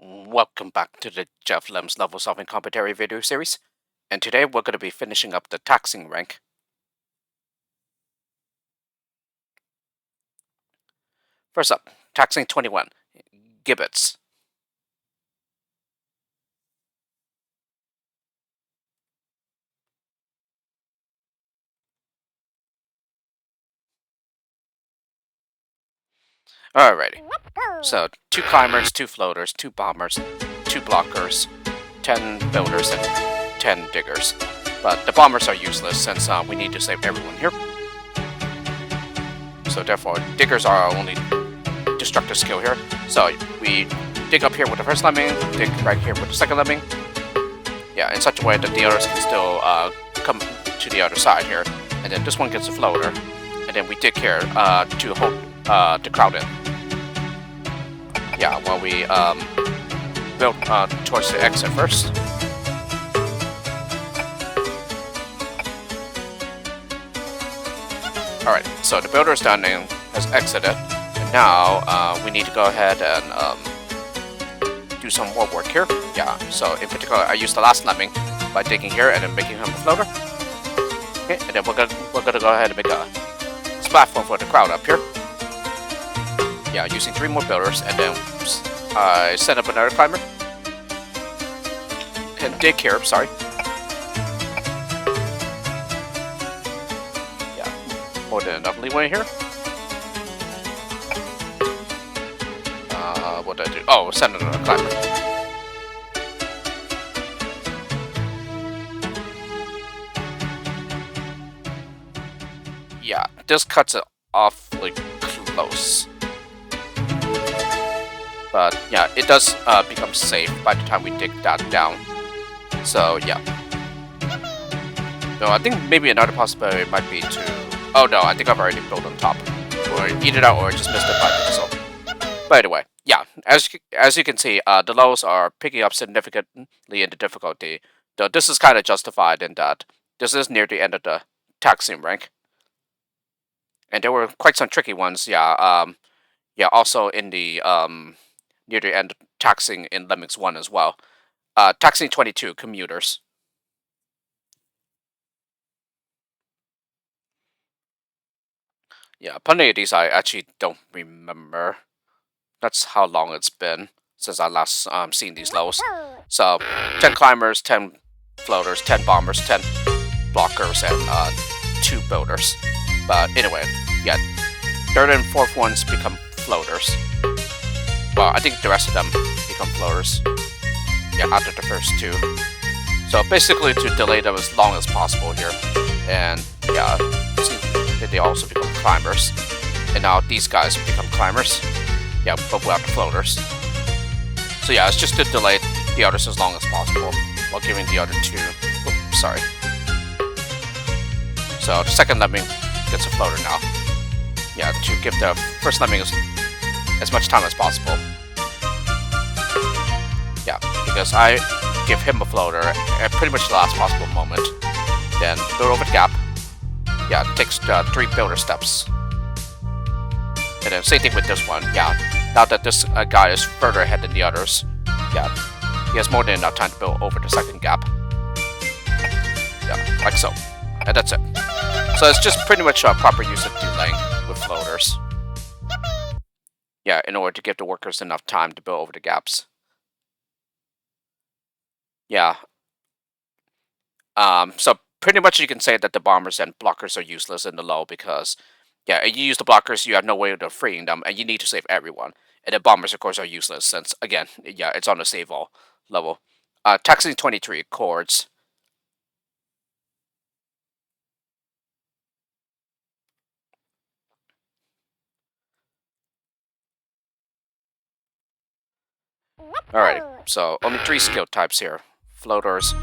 Welcome back to the Geoff Lems level solving commentary video series, and today we're going to be finishing up the taxing rank. First up, taxing 21, gibbets. Alrighty, so 2 climbers, 2 floaters, 2 bombers, 2 blockers, 10 builders, and 10 diggers. But the bombers are useless since we need to save everyone here. So therefore, diggers are our only destructive skill here. So we dig up here with the first lemming, dig right here with the second lemming. Yeah, in such a way that the others can still come to the other side here. And then this one gets a floater. And then we dig here to hold the crowd in. Yeah, while we build towards the exit first. Alright, so the builder is done and has exited. And now we need to go ahead and do some more work here. Yeah, so in particular, I used the last lemming by digging here and then making him a floater. Okay, and then we're gonna go ahead and make a platform for the crowd up here. Yeah, using 3 more builders, and then I set up another climber. And dig here, sorry. Yeah, more than enough leeway here. What did I do? Oh, send another climber. Yeah, this cuts it awfully close. But yeah, it does become safe by the time we dig that down. So yeah. No, I think maybe another possibility might be to... Oh no, I think I've already built on top. Or eat it out, or just missed it by pixel. But anyway, yeah, as you can see, the lows are picking up significantly in the difficulty. Though this is kind of justified in that this is near the end of the taxing rank. And there were quite some tricky ones, yeah. Yeah, also in the near the end taxing in Lemmings 1 as well. Taxing 22, commuters. Yeah, plenty of these I actually don't remember. That's how long it's been since I last seen these lows. So 10 climbers, 10 floaters, 10 bombers, 10 blockers, and 2 builders. But anyway, yeah, third and fourth ones become floaters. Well, I think the rest of them become floaters. Yeah, after the first 2. So basically to delay them as long as possible here. And yeah, see, they also become climbers. And now these guys become climbers. Yeah, but without the floaters. So yeah, it's just to delay the others as long as possible while giving the other 2... Oops, sorry. So the second lemming gets a floater now. Yeah, to give the first lemming as much time as possible. Yeah, because I give him a floater at pretty much the last possible moment. Then build over the gap. Yeah, it takes 3 builder steps. And then same thing with this one. Yeah, now that this guy is further ahead than the others, yeah, he has more than enough time to build over the second gap. Yeah, like so. And that's it. So it's just pretty much a proper use of delaying with floaters. Yeah, in order to give the workers enough time to build over the gaps. Yeah. So pretty much you can say that the bombers and blockers are useless in the low because, yeah, you use the blockers, you have no way of freeing them, and you need to save everyone. And the bombers, of course, are useless since, again, yeah, it's on the save all level. Taxing 23, chords. Alright, so only 3 skill types here. Floaters,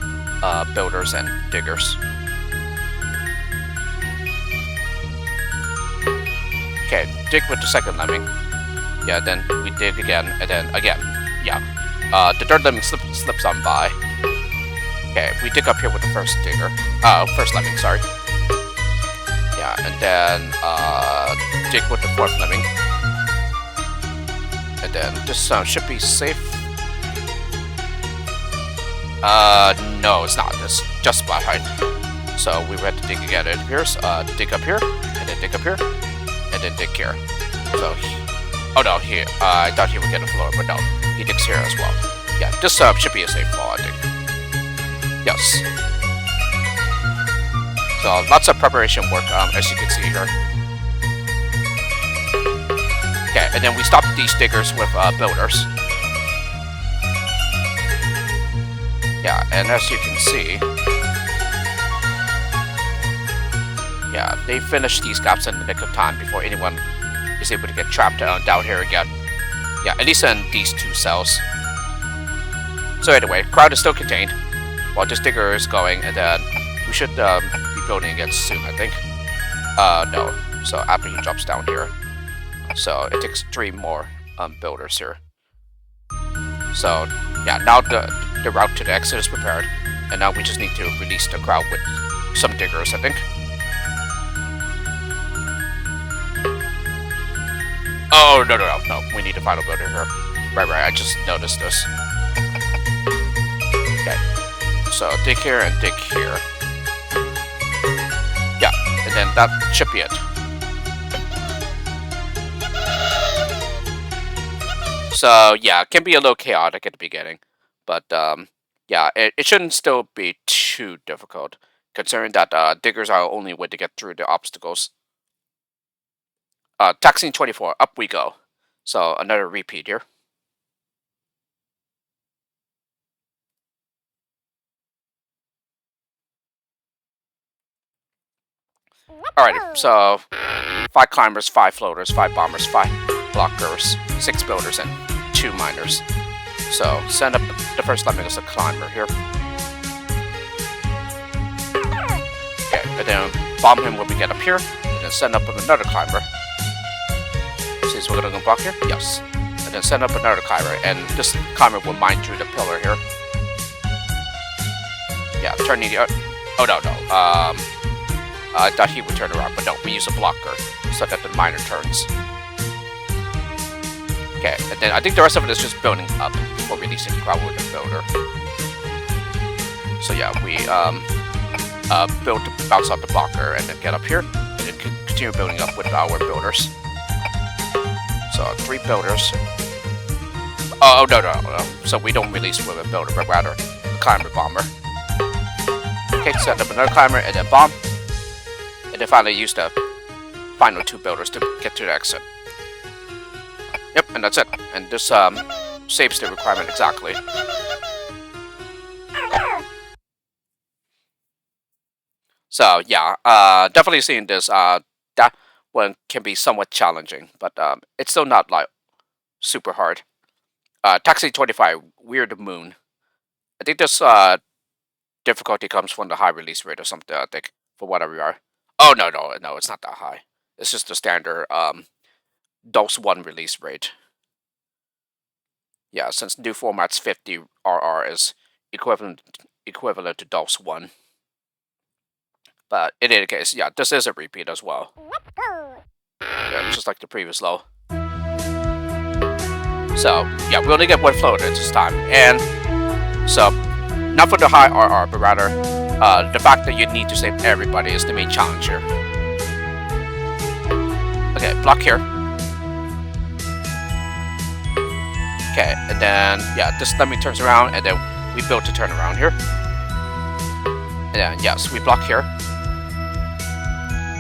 builders, and diggers. Okay, dig with the second lemming. Yeah, then we dig again, and then again. Yeah. The third lemming slips on by. Okay, we dig up here with the first digger. First lemming, sorry. Yeah, and then dig with the fourth lemming. And then this should be safe. No, it's not. It's just about height. So we had to dig again. It appears. Dig up here, and then dig up here, and then dig here. So, oh no, here. I thought he would get a floor, but no, he digs here as well. Yeah, this should be a safe fall, I think. Yes. So lots of preparation work, as you can see here. Okay, and then we stop these diggers with builders. Yeah, and as you can see, yeah, they finish these gaps in the nick of time before anyone is able to get trapped down here again. Yeah, at least in these two cells. So anyway, crowd is still contained while this digger is going, and then we should be building again soon, I think. No. So after he drops down here. So it takes 3 more builders here. So yeah, now the route to the exit is prepared, and now we just need to release the crowd with some diggers, I think. Oh, no, we need a final builder here. Right, I just noticed this. Okay, so dig here and dig here. Yeah, and then that should be it. So yeah, it can be a little chaotic at the beginning, but yeah, it shouldn't still be too difficult, considering that diggers are the only way to get through the obstacles. Taxing 24, up we go. So another repeat here. Alrighty, so 5 climbers, 5 floaters, 5 bombers, 5 blockers, 6 builders, and 2 miners. So send up the first lemming as a climber here. Okay, and then bomb him when we get up here, and then send up another climber. Since we're gonna block here, yes. And then send up another climber, and this climber will mine through the pillar here. Yeah, turning the oh no. I thought he would turn around, but no, we use a blocker so that the miner turns. Okay, and then I think the rest of it is just building up before releasing the crowd with the builder. So yeah, we build to bounce out the blocker and then get up here, and then continue building up with our builders. So 3 builders. Oh no. So we don't release with a builder, but rather a climber bomber. Okay, set up another climber and then bomb. And then finally use the final 2 builders to get to the exit. Yep, and that's it. And this saves the requirement exactly. So yeah, definitely seeing this, that one can be somewhat challenging, but it's still not like super hard. Taxi 25, Weird Moon. I think this difficulty comes from the high release rate or something, I think, for whatever you are. Oh no, it's not that high. It's just the standard DOS 1 release rate. Yeah, since new format's 50 RR is equivalent to DOS 1. But in any case, yeah, this is a repeat as well. Yeah, just like the previous low. So yeah, we only get 1 floater this time, and so not for the high RR, but rather the fact that you need to save everybody is the main challenge here. Okay, block here. Okay, and then yeah, this lemming turns around, and then we build to turn around here. And then yes, we block here.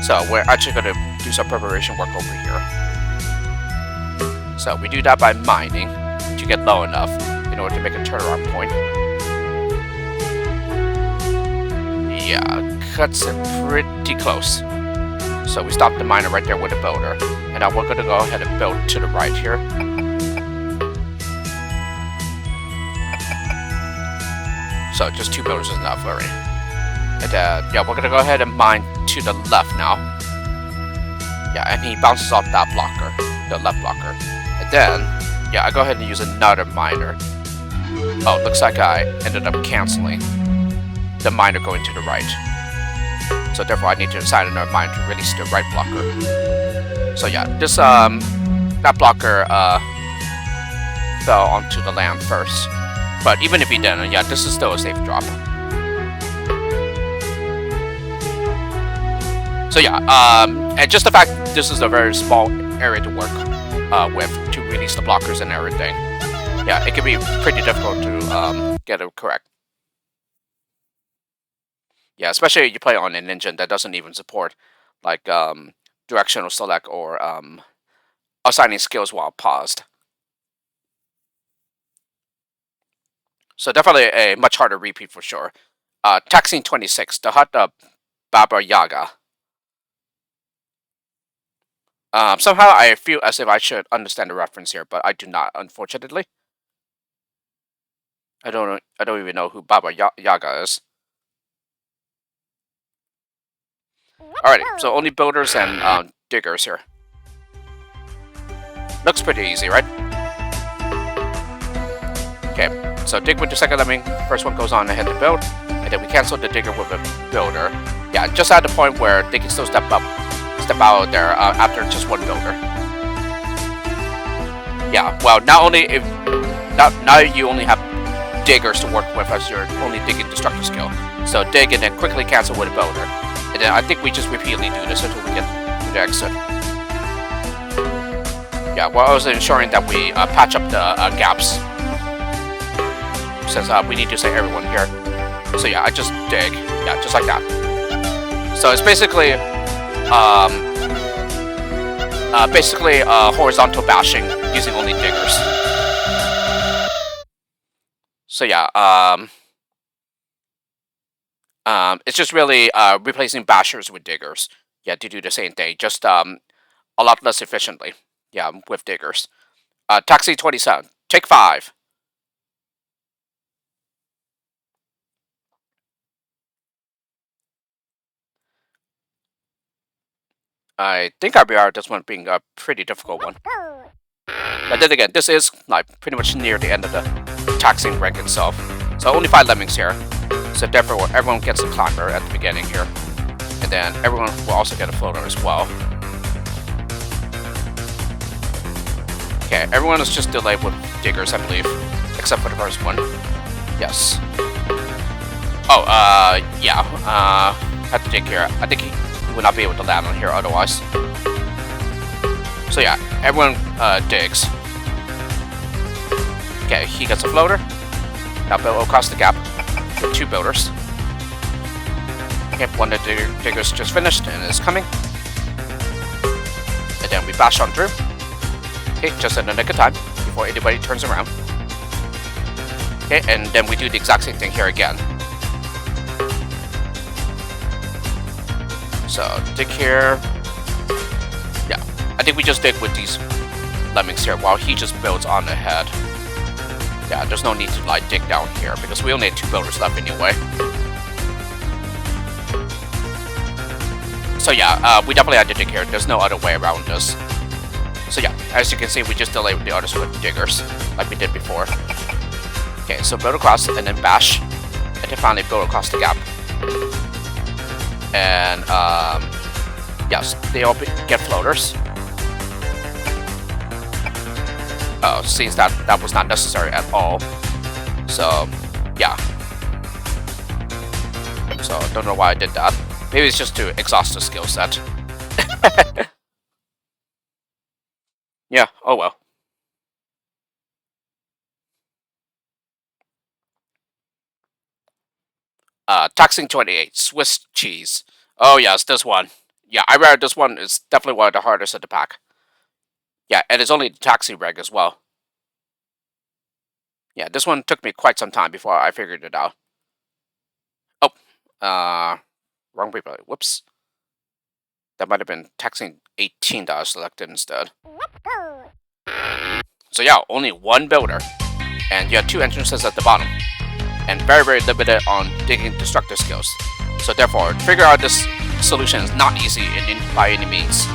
So we're actually going to do some preparation work over here. So we do that by mining to get low enough in order to make a turnaround point. Yeah, cuts it pretty close. So we stop the miner right there with the builder. And now we're going to go ahead and build to the right here. So just 2 builders is enough already. And yeah, we're going to go ahead and mine to the left now. Yeah, and he bounces off that blocker, the left blocker. And then, yeah, I go ahead and use another miner. Oh, looks like I ended up canceling the miner going to the right. So therefore I need to assign another miner to release the right blocker. So yeah, this that blocker fell onto the land first. But even if he didn't, yeah, this is still a safe drop. So yeah, and just the fact this is a very small area to work with to release the blockers and everything. Yeah, it can be pretty difficult to get it correct. Yeah, especially if you play on an engine that doesn't even support like directional select or assigning skills while paused. So definitely a much harder repeat for sure. Taxing 26, the hut of Baba Yaga. Somehow I feel as if I should understand the reference here, but I do not, unfortunately. I don't even know who Baba Yaga is. Alrighty, so only builders and diggers here. Looks pretty easy, right? Okay, so dig with the second lemming. First one goes on ahead to build, and then we cancel the digger with a builder. Yeah, just at the point where they can still step out there after just one builder. Yeah, well, now you only have diggers to work with as your only digging destructor skill. So dig and then quickly cancel with a builder. And then I think we just repeatedly do this until we get to the exit. Yeah, we're also ensuring that we patch up the gaps. Since we need to save everyone here. So yeah, I just dig. Yeah, just like that. So it's basically horizontal bashing using only diggers. So yeah, it's just really replacing bashers with diggers. Yeah, to do the same thing, just a lot less efficiently. Yeah, with diggers. Taxi 27, take 5. I think RBR this one being a pretty difficult one. But then again, this is like pretty much near the end of the taxing rank itself. So only 5 lemmings here. So therefore everyone gets a climber at the beginning here. And then everyone will also get a floater as well. Okay, everyone is just delayed with diggers, I believe. Except for the first one. Yes. Oh, yeah. Have to dig here. I think he would not be able to land on here otherwise. So yeah, everyone digs. Okay, he gets a floater. Now build across the gap with 2 builders. Okay, one of the diggers just finished and is coming. And then we bash on through. Okay, just in the nick of time before anybody turns around. Okay, and then we do the exact same thing here again. So dig here. Yeah, I think we just dig with these lemmings here while he just builds on ahead. Yeah, there's no need to like dig down here because we only have 2 builders left anyway. So yeah, we definitely had to dig here. There's no other way around this. So yeah, as you can see, we just delay with the others with diggers like we did before. Okay, so build across and then bash, and then finally build across the gap. And yes, they all get floaters. Oh, seems that was not necessary at all. So yeah. So don't know why I did that. Maybe it's just to exhaust the skill set. Yeah. Oh well. Taxing 28, Swiss cheese. Oh yes, this one. Yeah, I read this one is definitely one of the hardest of the pack. Yeah, and it's only the taxi reg as well. Yeah, this one took me quite some time before I figured it out. Oh, wrong paper. Whoops. That might have been taxing 18 that I selected instead. So yeah, only 1 builder, and you have 2 entrances at the bottom, and very, very limited on digging destructor skills. So therefore, figure out this solution is not easy by any means.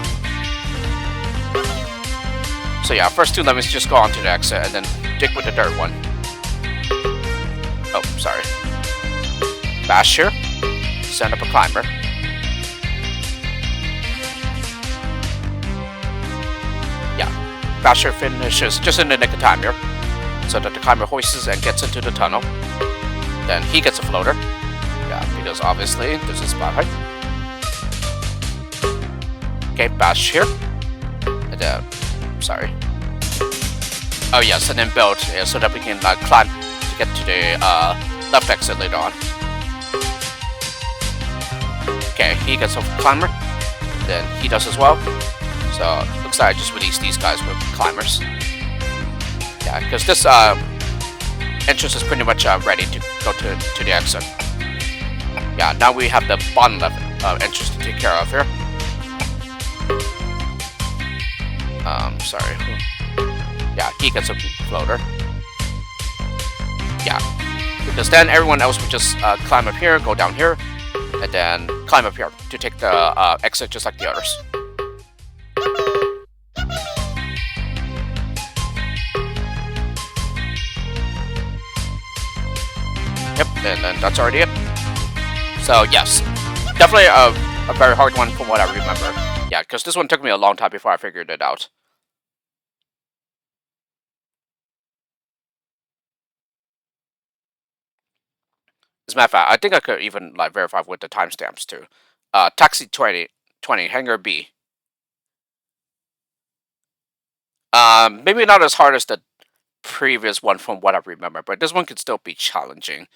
So yeah, first 2 lemmings just go on to the exit, and then dig with the third one. Oh, sorry. Bash here. Send up a climber. Yeah, Basher finishes just in the nick of time here. so that the climber hoists and gets into the tunnel. Then he gets a floater. Yeah, because obviously there's a spot height. Okay, bash here. And then, sorry. Oh yes, and then build so that we can climb to get to the left exit later on. Okay, he gets a climber. Then he does as well. So looks like I just released these guys with climbers. Yeah, because this entrance is pretty much ready to go to the exit. Yeah, now we have the bottom left entrance to take care of here. Sorry. Yeah, he gets a floater. Yeah, because then everyone else would just climb up here, go down here, and then climb up here to take the exit just like the others. Yep, and then that's already it. So yes, definitely a very hard one from what I remember. Yeah, because this one took me a long time before I figured it out. As a matter of fact, I think I could even verify with the timestamps too. Taxi 2020, Hangar B. Maybe not as hard as the previous one from what I remember, but this one could still be challenging.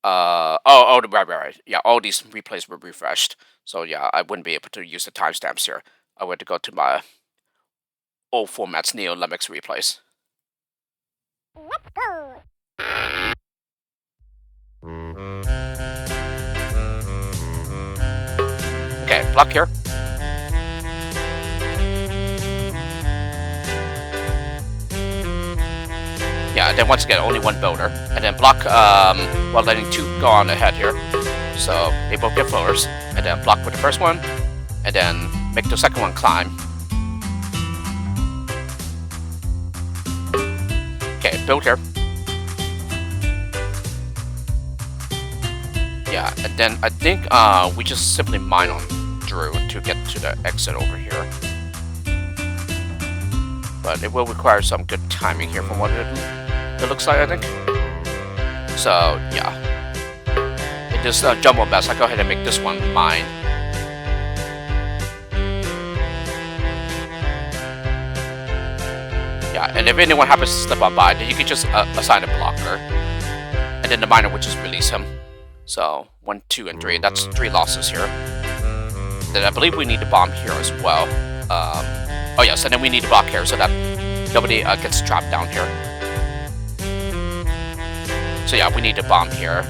Right. Yeah, all these replays were refreshed. So yeah, I wouldn't be able to use the timestamps here. I would have to go to my old formats, Neo Lemix replays. Let's go. Okay, block here. Yeah, and then once again, only one builder. And then block while letting two go on ahead here. So they both get floaters. And then block with the first one. And then make the second one climb. Okay, build here. Yeah, and then I think we just simply mine on Drew to get to the exit over here. But it will require some good timing here from what it looks like, I think. So, yeah. In this jumbo mess, I go ahead and make this one mine. Yeah, and if anyone happens to slip on by, then you can just assign a blocker. And then the miner would just release him. So, 1, 2, and 3. That's 3 losses here. Then I believe we need to bomb here as well. Oh yes, and then we need to block here so that nobody gets trapped down here. So yeah, we need to bomb here.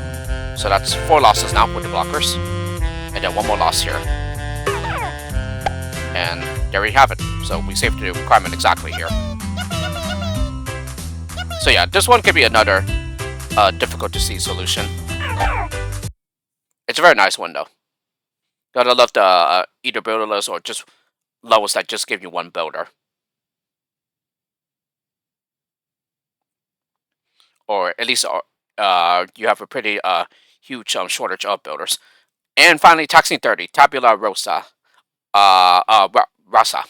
So that's 4 losses now with the blockers. And then 1 more loss here. And there we have it. So we saved the requirement exactly here. So yeah, this one could be another difficult to see solution. It's a very nice one though. Gotta love the either builderless or just levels that just give you 1 builder. Or at least you have a pretty huge shortage of builders. And finally, Taxing 30, Tabula Rosa. Rasa.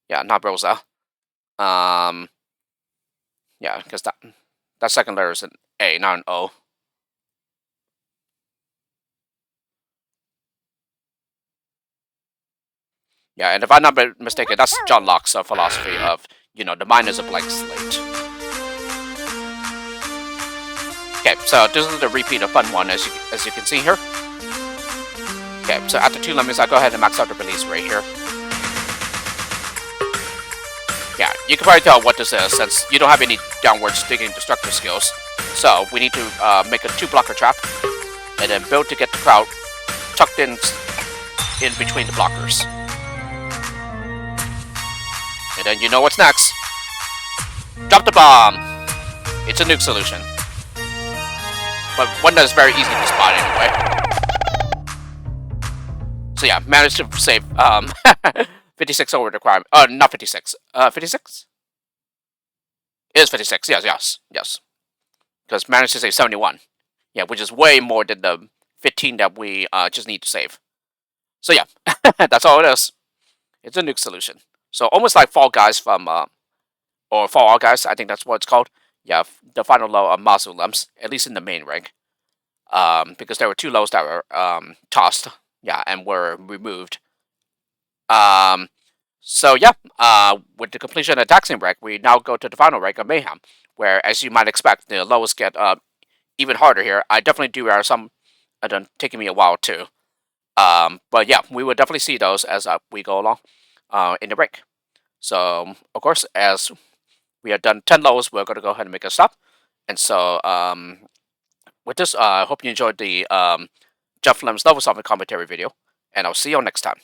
Yeah, not Rosa. Yeah, because that second letter is an A, not an O. Yeah, and if I'm not mistaken, that's John Locke's philosophy of, the mind is a blank slate. Okay, so this is the repeat of fun one, as you can see here. Okay, so after 2 lemons, I go ahead and max out the release right here. Yeah, you can probably tell what this is, since you don't have any downwards digging destructive skills. So, we need to make a 2 blocker trap, and then build to get the crowd tucked in between the blockers. And then you know what's next. Drop the bomb! It's a nuke solution. But one that is very easy to spot anyway. So yeah, managed to save 56 over the requirement. Not 56. 56? It is 56, yes. Because managed to save 71. Yeah, which is way more than the 15 that we just need to save. So yeah, that's all it is. It's a nuke solution. So almost like Fall Guys from or Fall Guys, I think that's what it's called. Yeah, the final low of Mazu Lems, at least in the main rank. Because there were 2 lows that were tossed, yeah, and were removed. Um, so yeah, with the completion of the taxing rank, we now go to the final rank of Mayhem, where, as you might expect, the lows get even harder here. I definitely do have some taking me a while too. But yeah, we will definitely see those as we go along in the rank. So of course, as we have done 10 lows, we're going to go ahead and make a stop. And so with this, I hope you enjoyed the Geoff Lems level solving commentary video, and I'll see you next time.